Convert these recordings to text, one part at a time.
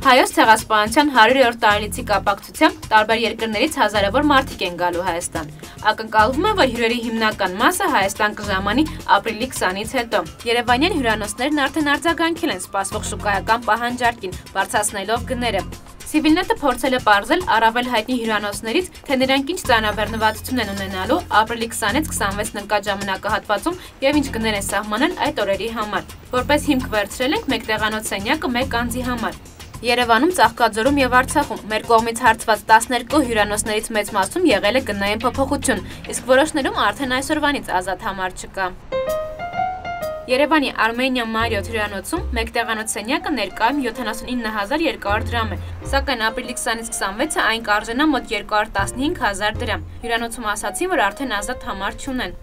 Հայոց ցեղասպանության 100-րդ տարելիցի կապակցությամբ տարբեր երկրներից հազարավոր մարդիկ են գալու Հայաստան։ Ակնկալվում է, որ հյուրերի հիմնական մասը Հայաստան կժամանի ապրիլի 20-ից հետո։ Երևանյան հյուրանոցներն արդեն արձագանքել են սպասվող շուկայական պահանջարկին, բարձրացնելով գները։ Civilnet-ը փորձել է պարզել առավել հայտնի հյուրանոցներից, թե նրանք ինչ ծանրաբեռնվածություն են ունենալու ապրիլի 20-ից 26 նկատ ժամանակահատվածում եւ ինչ գներ են սահմանել այդ օրերի համար։ Որպես հիմք վերցրել ենք մեկ տեղանոց սենյակը մեկ անձի համար։ Երևանում, Ծաղկաձորում եւ Արցախում մեր կողմից հարցված 12 հյուրանոցներից մեծ մասում եղել է գնային փոփոխություն, իսկ որոշներում արդեն այսօրվանից ազատ համար չկա։ Երևանի Armenia Marriott հյուրանոցում մեկ տեղանոց սենյակը ներկայում 79200 դրամ է, սակայն ապրիլի 20-ից 26-ը այն կարժենա մոտ 215000 դրամ։ Հյուրանոցում ասացին, որ արդեն ազատ համար չունեն։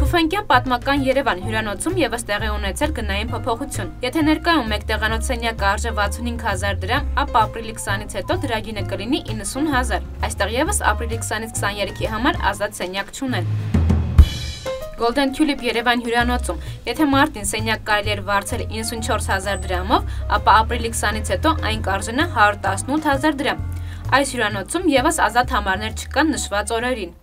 Թուֆենկյան պատմական Երևան հյուրանոցում եւս տեղի ունեցել գնային փոփոխություն։ Եթե ներկայում մեկ տեղանոց սենյակը արժե 65000 դրամ, ապա ապրիլի 20-ից հետո դրա գինը կլինի 90000։ Այստեղ եւս ապրիլի 20-ից 23-ի համար ազատ սենյակ չունեն։ Golden Tulip Երևան հյուրանոցում, եթե մարտին սենյակ կարելի էր վարձել 94000 դրամով, ապա ապրիլի 20-ից հետո այն կարժենա 118000 դրամ։ Այս հյուրանոցում եւս ազատ համարներ չկան նշված օրերին։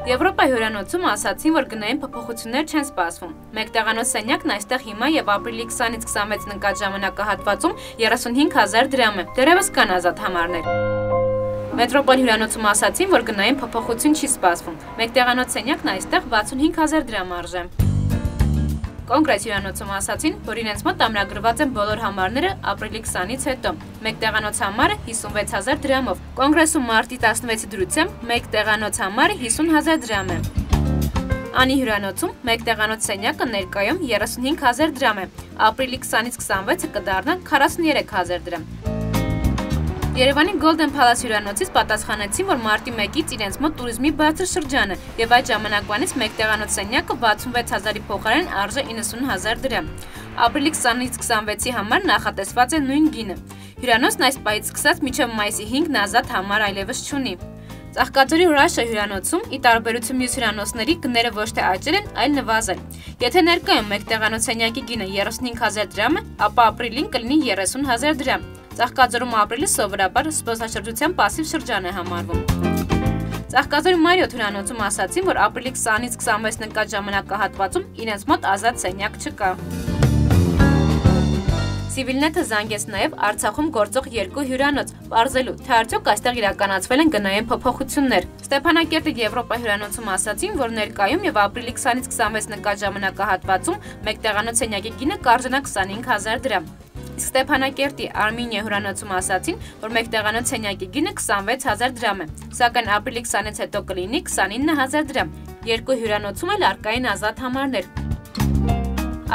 Եվրոպա հյուրանոցում ասացին, որ գնային փոփոխություններ չեն սպասվում։ Մեկ տեղանոց սենյակն այստեղ հիմա եւ ապրիլի 20-ից 26 նկատ ժամանակահատվածում 35000 դրամ է։ Դեռևս կան ազատ համարներ։ Մետրոպոլ հյուրանոցում ասացին, որ գնային փոփոխություն չի սպասվում։ Մեկ տեղանոց սենյակն այստեղ 65000 դրամ արժե։ Կոնգրես հյուրանոցում ասացին, որ իրենց մոտ ամրագրված են բոլոր համարները ապրիլի 20-ից հետո։ Մեկ տեղանոց համարը 56000 դրամով։ Կոնգրեսում մարտի 16-ի դրությամբ մեկ տեղանոց համարը 50000 դրամ է։ Անի հյուրանոցում մեկ տեղանոց սենյակը ներկայում 35000 դրամ է։ Ապրիլի 20-ից 26-ը կդառնա 43000 դրամ։ Երևանի Golden Palace հյուրանոցից պատասխանեցին, որ մարտի 1-ից իրենց մոտ տուրիզմի բարձր շրջան է եւ այդ ժամանակվանից մեկ տեղանոց սենյակը 66000-ի փոխարեն արժե 90000 դրամ։ Ապրիլի 20-ից 26-ի համար նախատեսված է նույն գինը։ Հյուրանոցն այս պահից սկսած մինչև մայիսի 5-ն ազատ համար այլևս չունի։ Ծաղկաձորի Ռաշա հյուրանոցում, ի տարբերություն մյուս հյուրանոցների, գները ոչ թե աճել են, այլ նվազել։ Եթե ներկայում մեկ տեղանոց սենյակի գինը 35000 դրամ է, ապա ապրիլին կլինի 30000 դրամ։ Ծաղկաձորում ապրիլը սովորաբար զբոսաշրջության պասիվ շրջան է համարվում։ Ծաղկաձորի Marriott հյուրանոցում ասացին, որ ապրիլի 20-ից 26 նկատ ժամանակահատվածում իրենց մոտ ազատ սենյակ չկա։ Civilnet-ը զանգեց նաև Արցախում գործող 2 հյուրանոց, պարզելու, թե արդյոք այստեղ իրականացվել են գնային փոփոխություններ։ Ստեփանակերտի Եվրոպա հյուրանոցում ասացին, որ ներկայում եւ ապրիլի 20-ից 26 նկատ ժամանակահատվածում մեկ տեղանոց սենյակի գինը կարժենա 25000 դրամ։ Իսկ Ստեփանակերտի Armenia հյուրանոցում ասացին, որ մեկ տեղանոց սենյակի գինը 26000 դրամ է, սակայն ապրիլի 20-ից հետո կլինի 29000 դրամ։ Երկու հյուրանոցում էլ առկային ազատ համարներ։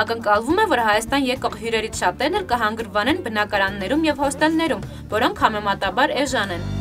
Ակնկալվում է, որ Հայաստան եկող հյուրերից շատերն էլ կհանգրվանեն բնակարաններում եւ հոստելներում, որոնք համեմատաբար էժան են։